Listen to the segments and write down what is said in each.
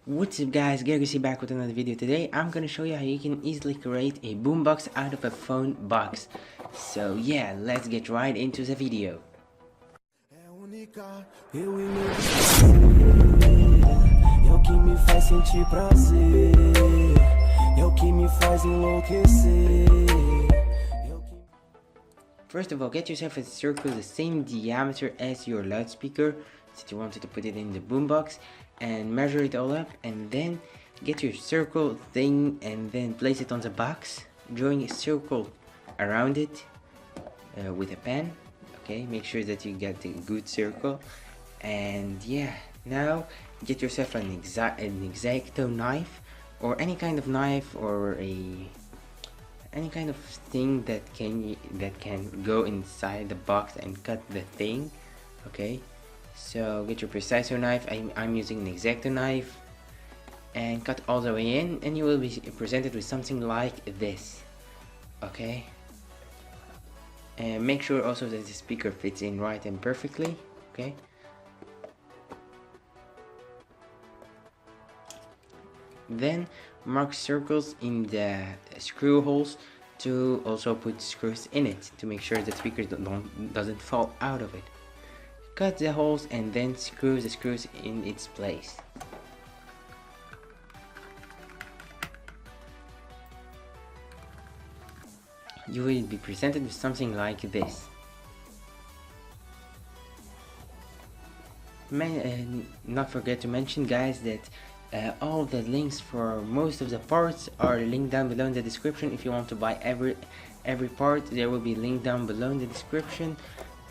What's up guys, GogoTech back with another video. Today I'm gonna show you how you can easily create a boombox out of a phone box. So yeah, let's get right into the video. First of all, get yourself a circle the same diameter as your loudspeaker since you wanted to put it in the boombox, and measure it all up, and then get your circle thing and then place it on the box, drawing a circle around it with a pen. Okay, make sure that you get a good circle. And yeah, now get yourself an Exacto knife or any kind of knife or any kind of thing that can go inside the box and cut the thing. Okay, so get your preciser knife. I'm using an Exacto knife, and cut all the way in, and you will be presented with something like this. Okay, and make sure also that the speaker fits in right and perfectly. Okay, then mark circles in the screw holes to also put screws in it to make sure the speaker doesn't fall out of it. Cut the holes and then screw the screws in its place. You will be presented with something like this. Not forget to mention guys that all the links for most of the parts are linked down below in the description. If you want to buy every part, there will be linked down below in the description.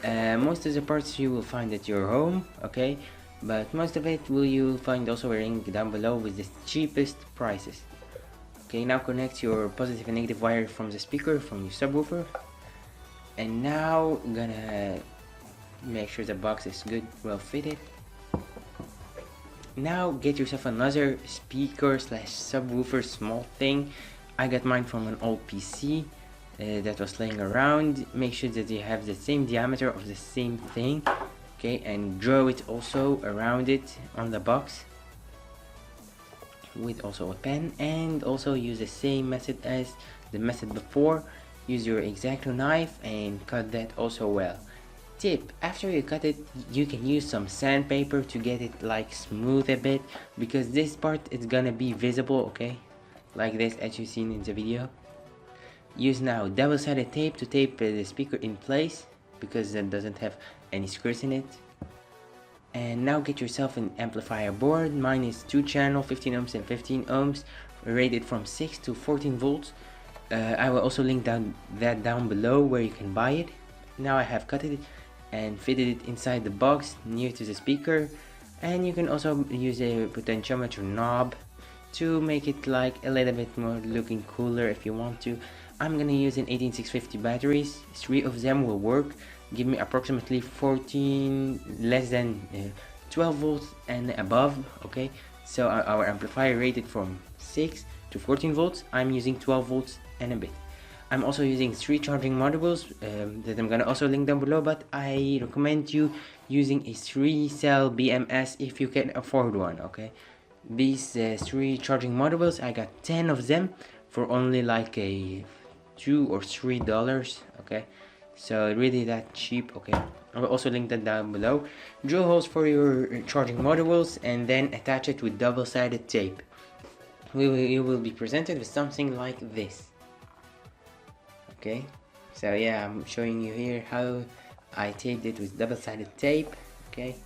Most of the parts you will find at your home, okay, but most of it you'll find also a link down below with the cheapest prices. Okay, now connect your positive and negative wire from the speaker from your subwoofer, and now I'm gonna make sure the box is good, well fitted. Now get yourself another speaker slash subwoofer small thing. I got mine from an old PC that was laying around. Make sure that you have the same diameter of the same thing. Okay, and draw it also around it on the box with also a pen, and also use the same method as the method before. Use your Exacto knife and cut that also well. Tip: after you cut it, you can use some sandpaper to get it like smooth a bit, because this part is gonna be visible, okay, like this as you've seen in the video. Use now double-sided tape to tape the speaker in place, because it doesn't have any screws in it. And now get yourself an amplifier board. Mine is 2-channel, 15 ohms and 15 ohms, rated from 6 to 14 volts. I will also link that down below where you can buy it. Now I have cut it and fitted it inside the box near to the speaker, and you can also use a potentiometer knob to make it like a little bit more looking cooler if you want to. I'm gonna use an 18650 batteries. 3 of them will work, give me approximately 14 less than 12 volts and above. Okay, so our amplifier rated from 6 to 14 volts. I'm using 12 volts and a bit. I'm also using 3 charging modules that I'm gonna also link down below, but I recommend you using a 3-cell BMS if you can afford one. Okay, these 3 charging modules, I got 10 of them for only like a $2 or $3. Okay, so really that cheap. Okay, I will also link that down below. Drill holes for your charging modules and then attach it with double-sided tape. You will be presented with something like this. Okay, so yeah, I'm showing you here how I taped it with double-sided tape. Okay,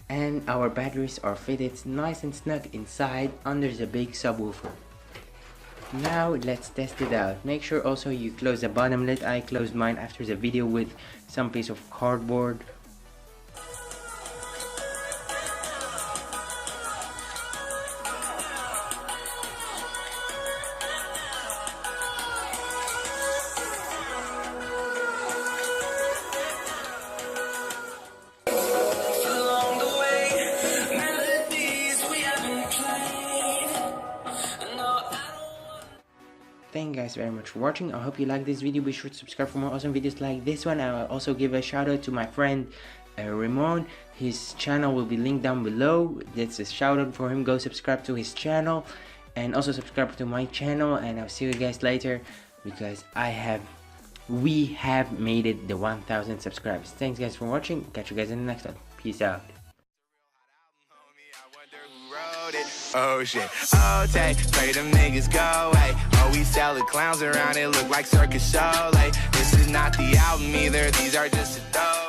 and our batteries are fitted nice and snug inside under the big subwoofer. Now let's test it out. Make sure also you close the bottom lid. I closed mine after the video with some piece of cardboard. Thank you guys very much for watching. I hope you like this video. Be sure to subscribe for more awesome videos like this one. I will also give a shout out to my friend Ramon. His channel will be linked down below. That's a shout out for him. Go subscribe to his channel and also subscribe to my channel, and I'll see you guys later because we have made it the 1,000 subscribers. Thanks guys for watching. Catch you guys in the next one. Peace out. Oh shit, oh take, pray them niggas go away. Oh, we sell the clowns around, it look like circus show. Like, this is not the album either, these are just a dough.